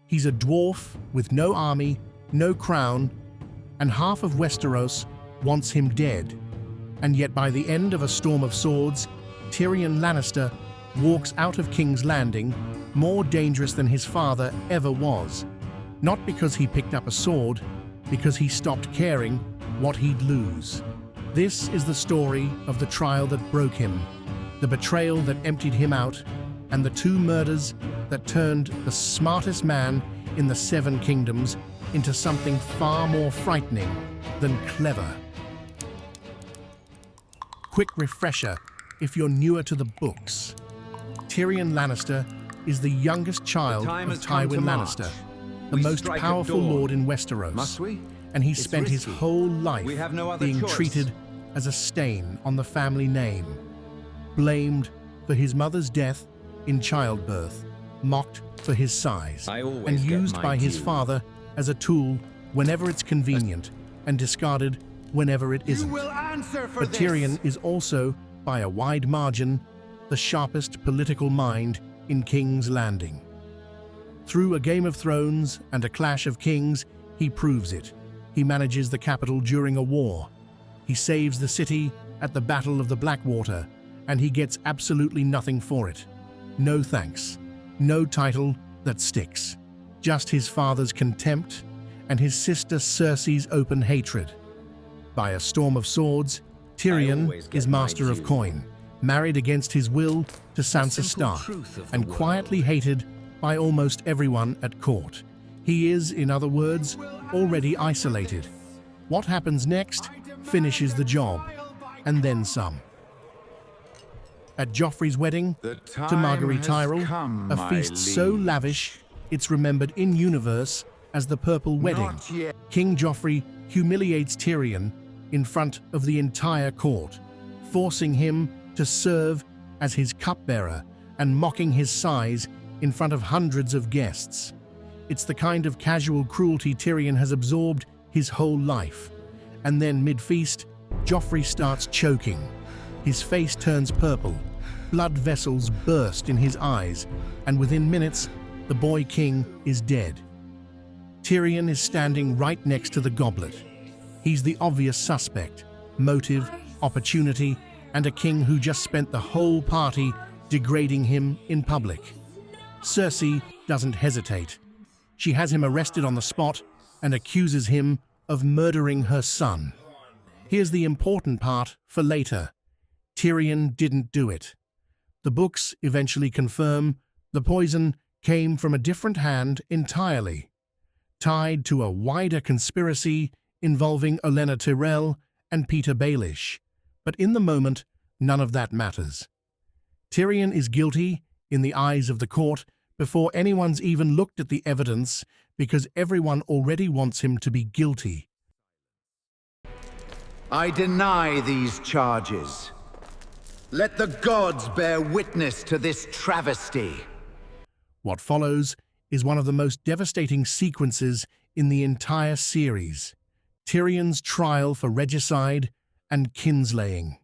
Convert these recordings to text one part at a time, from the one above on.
He's a dwarf with no army, no crown, and half of Westeros wants him dead. And yet by the end of A Storm of Swords, Tyrion Lannister walks out of King's Landing more dangerous than his father ever was. Not because he picked up a sword, because he stopped caring what he'd lose. This is the story of the trial that broke him, the betrayal that emptied him out, and the two murders that turned the smartest man in the Seven Kingdoms into something far more frightening than clever. Quick refresher if you're newer to the books. Tyrion Lannister is the youngest child of Tywin Lannister, the most powerful lord in Westeros, and he spent his whole life being treated as a stain on the family name, blamed for his mother's death in childbirth, mocked for his size, and used by his father as a tool whenever it's convenient and discarded whenever it isn't. But Tyrion is also, by a wide margin, the sharpest political mind in King's Landing. Through A Game of Thrones and A Clash of Kings, he proves it. He manages the capital during a war. He saves the city at the Battle of the Blackwater, and he gets absolutely nothing for it. No thanks. No title that sticks. Just his father's contempt and his sister Cersei's open hatred. By A Storm of Swords, Tyrion is master of coin, married against his will to Sansa Stark, and quietly hated by almost everyone at court. He is, in other words, already isolated. What happens next finishes the job, and then some. At Joffrey's wedding to Marguerite Tyrell, a feast so lavish it's remembered in universe as the Purple Wedding. King Joffrey humiliates Tyrion in front of the entire court, forcing him to serve as his cupbearer and mocking his size in front of hundreds of guests. It's the kind of casual cruelty Tyrion has absorbed his whole life. And then mid-feast, Joffrey starts choking. His face turns purple, blood vessels burst in his eyes, and within minutes, the boy king is dead. Tyrion is standing right next to the goblet. He's the obvious suspect, motive, opportunity, and a king who just spent the whole party degrading him in public. Cersei doesn't hesitate. She has him arrested on the spot and accuses him of murdering her son. Here's the important part for later. Tyrion didn't do it. The books eventually confirm the poison came from a different hand entirely, tied to a wider conspiracy involving Olenna Tyrell and Peter Baelish. But in the moment, none of that matters. Tyrion is guilty in the eyes of the court before anyone's even looked at the evidence, because everyone already wants him to be guilty. I deny these charges. Let the gods bear witness to this travesty. What follows is one of the most devastating sequences in the entire series: Tyrion's trial for regicide and kinslaying.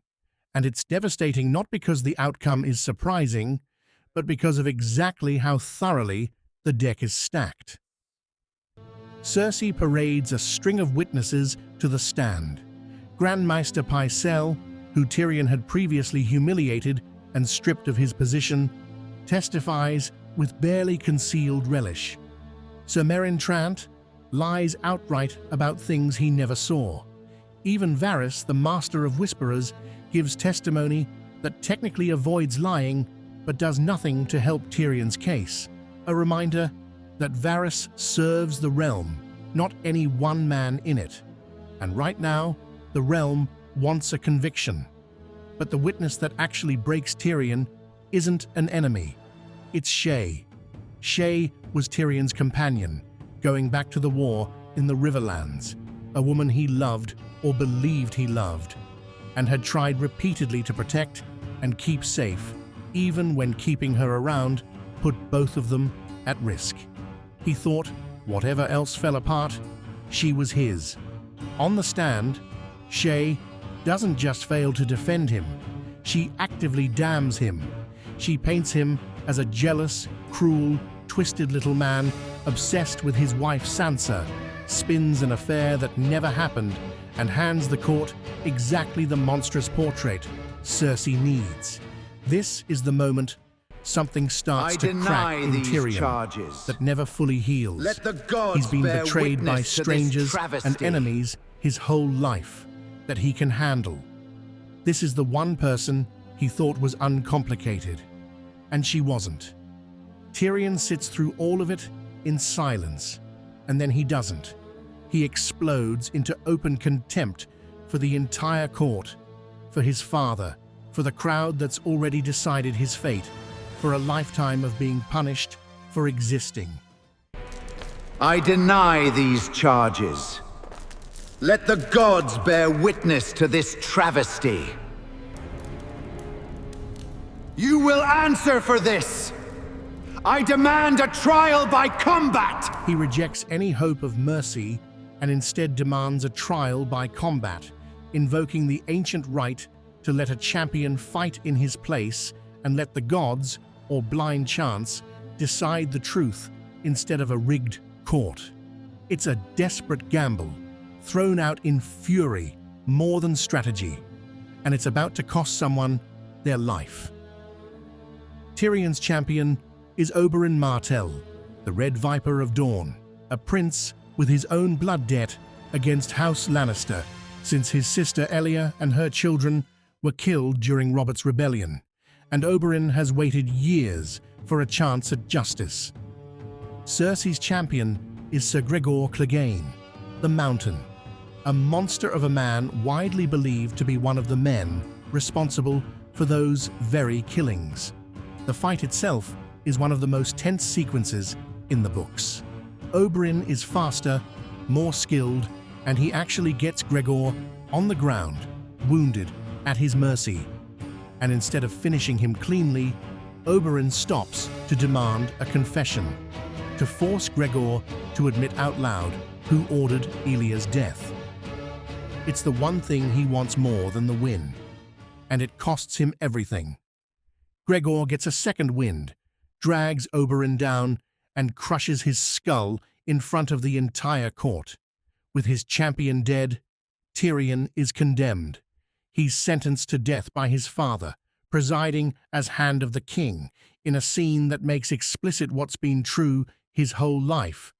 And it's devastating not because the outcome is surprising, but because of exactly how thoroughly the deck is stacked. Cersei parades a string of witnesses to the stand. Grandmaster Pycelle, who Tyrion had previously humiliated and stripped of his position, testifies with barely concealed relish. Sir Meryn Trant lies outright about things he never saw. Even Varys, the master of whisperers, gives testimony that technically avoids lying but does nothing to help Tyrion's case. A reminder that Varys serves the realm, not any one man in it. And right now, the realm wants a conviction. But the witness that actually breaks Tyrion isn't an enemy. It's Shae. Shae was Tyrion's companion, going back to the war in the Riverlands, a woman he loved or believed he loved, and had tried repeatedly to protect and keep safe, even when keeping her around put both of them at risk. He thought, whatever else fell apart, she was his. On the stand, Shae doesn't just fail to defend him, she actively damns him. She paints him as a jealous, cruel, twisted little man obsessed with his wife Sansa, spins an affair that never happened and hands the court exactly the monstrous portrait Cersei needs. This is the moment something starts to crack in Tyrion that never fully heals. Let the gods He's been bear betrayed by witness to this strangers travesty. and enemies his whole life that he can handle. This is the one person he thought was uncomplicated, and she wasn't. Tyrion sits through all of it in silence, and then he doesn't. He explodes into open contempt for the entire court, for his father, for the crowd that's already decided his fate, for a lifetime of being punished for existing. I deny these charges. Let the gods bear witness to this travesty. You will answer for this! I demand a trial by combat! He rejects any hope of mercy and instead demands a trial by combat, invoking the ancient right to let a champion fight in his place and let the gods, or blind chance, decide the truth instead of a rigged court. It's a desperate gamble, thrown out in fury more than strategy, and it's about to cost someone their life. Tyrion's champion is Oberyn Martell, the Red Viper of Dawn, a prince with his own blood debt against House Lannister, since his sister Elia and her children were killed during Robert's rebellion, and Oberyn has waited years for a chance at justice. Cersei's champion is Sir Gregor Clegane, the Mountain, a monster of a man widely believed to be one of the men responsible for those very killings. The fight itself is one of the most tense sequences in the books. Oberyn is faster, more skilled, and he actually gets Gregor on the ground, wounded, at his mercy. And instead of finishing him cleanly, Oberyn stops to demand a confession, to force Gregor to admit out loud who ordered Elia's death. It's the one thing he wants more than the win, and it costs him everything. Gregor gets a second wind, drags Oberyn down, and crushes his skull in front of the entire court. With his champion dead, Tyrion is condemned. He's sentenced to death by his father, presiding as Hand of the King, in a scene that makes explicit what's been true his whole life,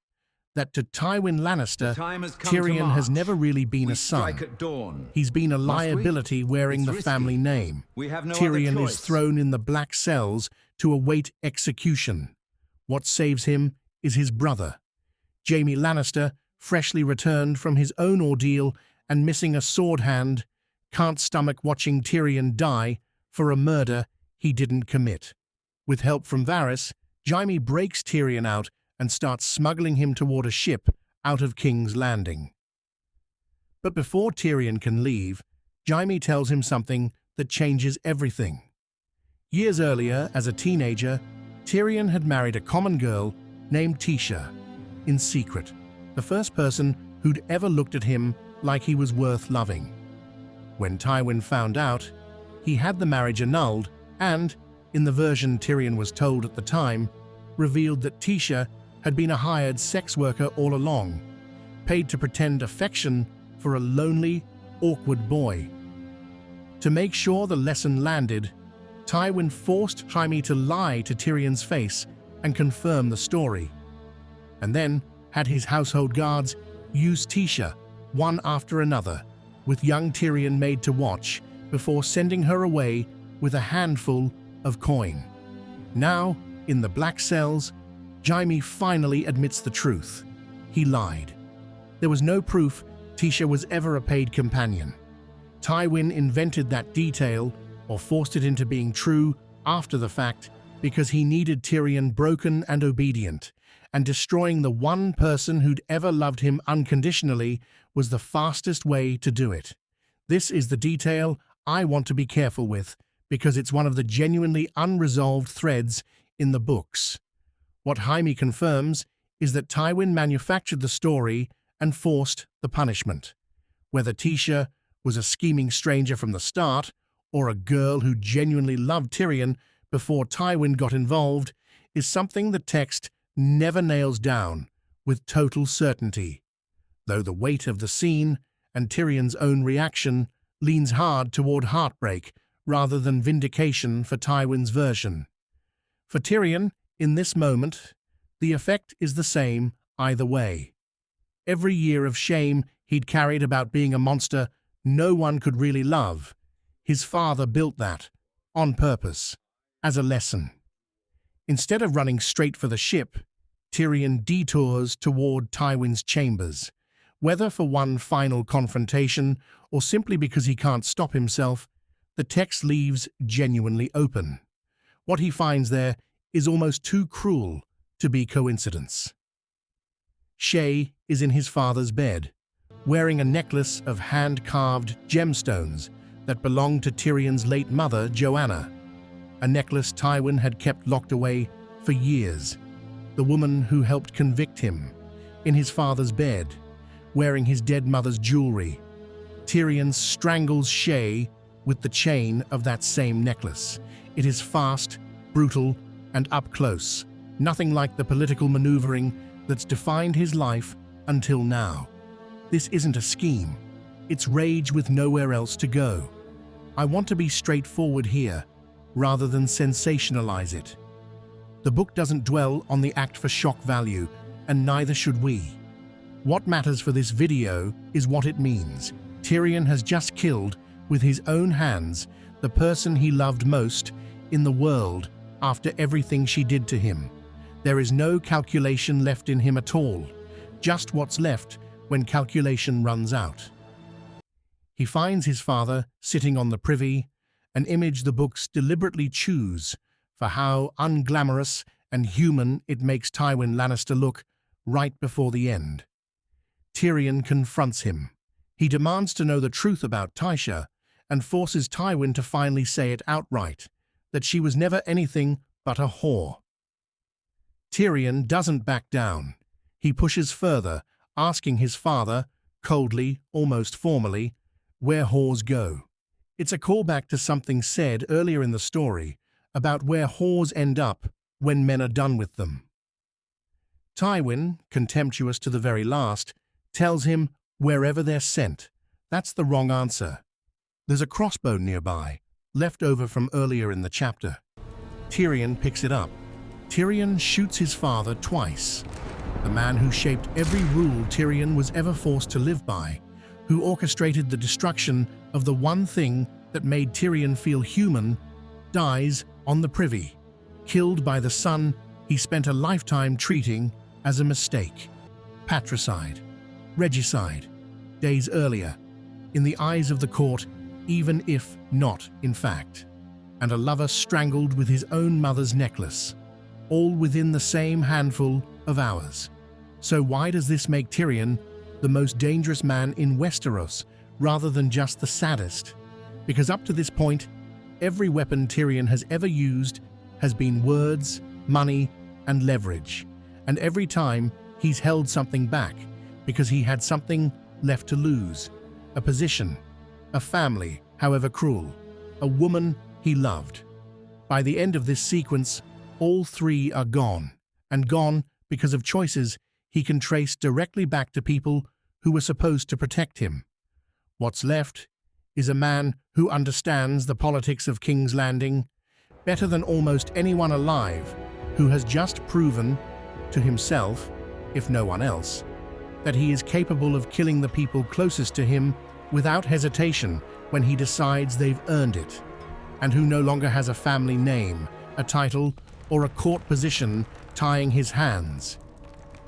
that to Tywin Lannister, Tyrion has never really been a son. He's been a liability wearing the family name. Tyrion is thrown in the black cells to await execution. What saves him is his brother. Jaime Lannister, freshly returned from his own ordeal and missing a sword hand, can't stomach watching Tyrion die for a murder he didn't commit. With help from Varys, Jaime breaks Tyrion out and starts smuggling him toward a ship out of King's Landing. But before Tyrion can leave, Jaime tells him something that changes everything. Years earlier, as a teenager, Tyrion had married a common girl named Tysha, in secret, the first person who'd ever looked at him like he was worth loving. When Tywin found out, he had the marriage annulled and, in the version Tyrion was told at the time, revealed that Tysha had been a hired sex worker all along, paid to pretend affection for a lonely, awkward boy. To make sure the lesson landed, Tywin forced Jaime to lie to Tyrion's face and confirm the story, and then had his household guards use Tysha, one after another, with young Tyrion made to watch, before sending her away with a handful of coin. Now, in the black cells, Jaime finally admits the truth. He lied. There was no proof Tysha was ever a paid companion. Tywin invented that detail, or forced it into being true after the fact, because he needed Tyrion broken and obedient, and destroying the one person who'd ever loved him unconditionally was the fastest way to do it. This is the detail I want to be careful with, because it's one of the genuinely unresolved threads in the books. What Jaime confirms is that Tywin manufactured the story and forced the punishment. Whether Tysha was a scheming stranger from the start, or a girl who genuinely loved Tyrion before Tywin got involved, is something the text never nails down with total certainty, though the weight of the scene and Tyrion's own reaction leans hard toward heartbreak rather than vindication for Tywin's version. For Tyrion, in this moment, the effect is the same either way. Every year of shame he'd carried about being a monster no one could really love, his father built that, on purpose, as a lesson. Instead of running straight for the ship, Tyrion detours toward Tywin's chambers, whether for one final confrontation or simply because he can't stop himself. The text leaves genuinely open. What he finds there is almost too cruel to be coincidence. Shae is in his father's bed, wearing a necklace of hand-carved gemstones that belonged to Tyrion's late mother, Joanna, a necklace Tywin had kept locked away for years. The woman who helped convict him, in his father's bed, wearing his dead mother's jewelry. Tyrion strangles Shae with the chain of that same necklace. It is fast, brutal, and up close, nothing like the political maneuvering that's defined his life until now. This isn't a scheme. It's rage with nowhere else to go. I want to be straightforward here, rather than sensationalize it. The book doesn't dwell on the act for shock value, and neither should we. What matters for this video is what it means. Tyrion has just killed, with his own hands, the person he loved most in the world after everything she did to him. There is no calculation left in him at all, just what's left when calculation runs out. He finds his father sitting on the privy, an image the books deliberately choose for how unglamorous and human it makes Tywin Lannister look right before the end. Tyrion confronts him. He demands to know the truth about Tysha and forces Tywin to finally say it outright, that she was never anything but a whore. Tyrion doesn't back down. He pushes further, asking his father, coldly, almost formally, where whores go. It's a callback to something said earlier in the story about where whores end up when men are done with them. Tywin, contemptuous to the very last, tells him wherever they're sent. That's the wrong answer. There's a crossbow nearby, left over from earlier in the chapter. Tyrion picks it up. Tyrion shoots his father twice. The man who shaped every rule Tyrion was ever forced to live by, who orchestrated the destruction of the one thing that made Tyrion feel human, dies on the privy, killed by the son he spent a lifetime treating as a mistake. Patricide, regicide, days earlier, in the eyes of the court, even if not in fact, and a lover strangled with his own mother's necklace, all within the same handful of hours. So why does this make Tyrion the most dangerous man in Westeros, rather than just the saddest? Because up to this point, every weapon Tyrion has ever used has been words, money, and leverage. And every time, he's held something back, because he had something left to lose. A position, a family, however cruel, a woman he loved. By the end of this sequence, all three are gone, and gone because of choices he can trace directly back to people who were supposed to protect him. What's left is a man who understands the politics of King's Landing better than almost anyone alive, who has just proven to himself, if no one else, that he is capable of killing the people closest to him without hesitation when he decides they've earned it, and who no longer has a family name, a title, or a court position tying his hands.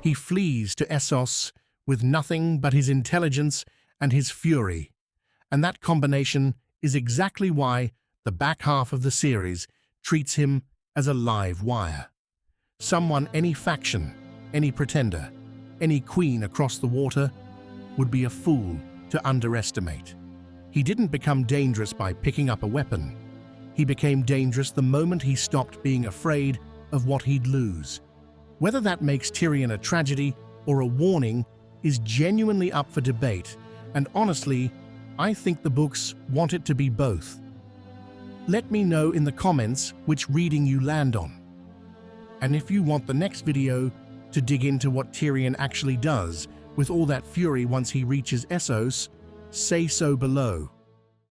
He flees to Essos with nothing but his intelligence and his fury, and that combination is exactly why the back half of the series treats him as a live wire. Someone any faction, any pretender, any queen across the water would be a fool to underestimate. He didn't become dangerous by picking up a weapon. He became dangerous the moment he stopped being afraid of what he'd lose. Whether that makes Tyrion a tragedy or a warning is genuinely up for debate, and honestly, I think the books want it to be both. Let me know in the comments which reading you land on. And if you want the next video to dig into what Tyrion actually does with all that fury once he reaches Essos, say so below.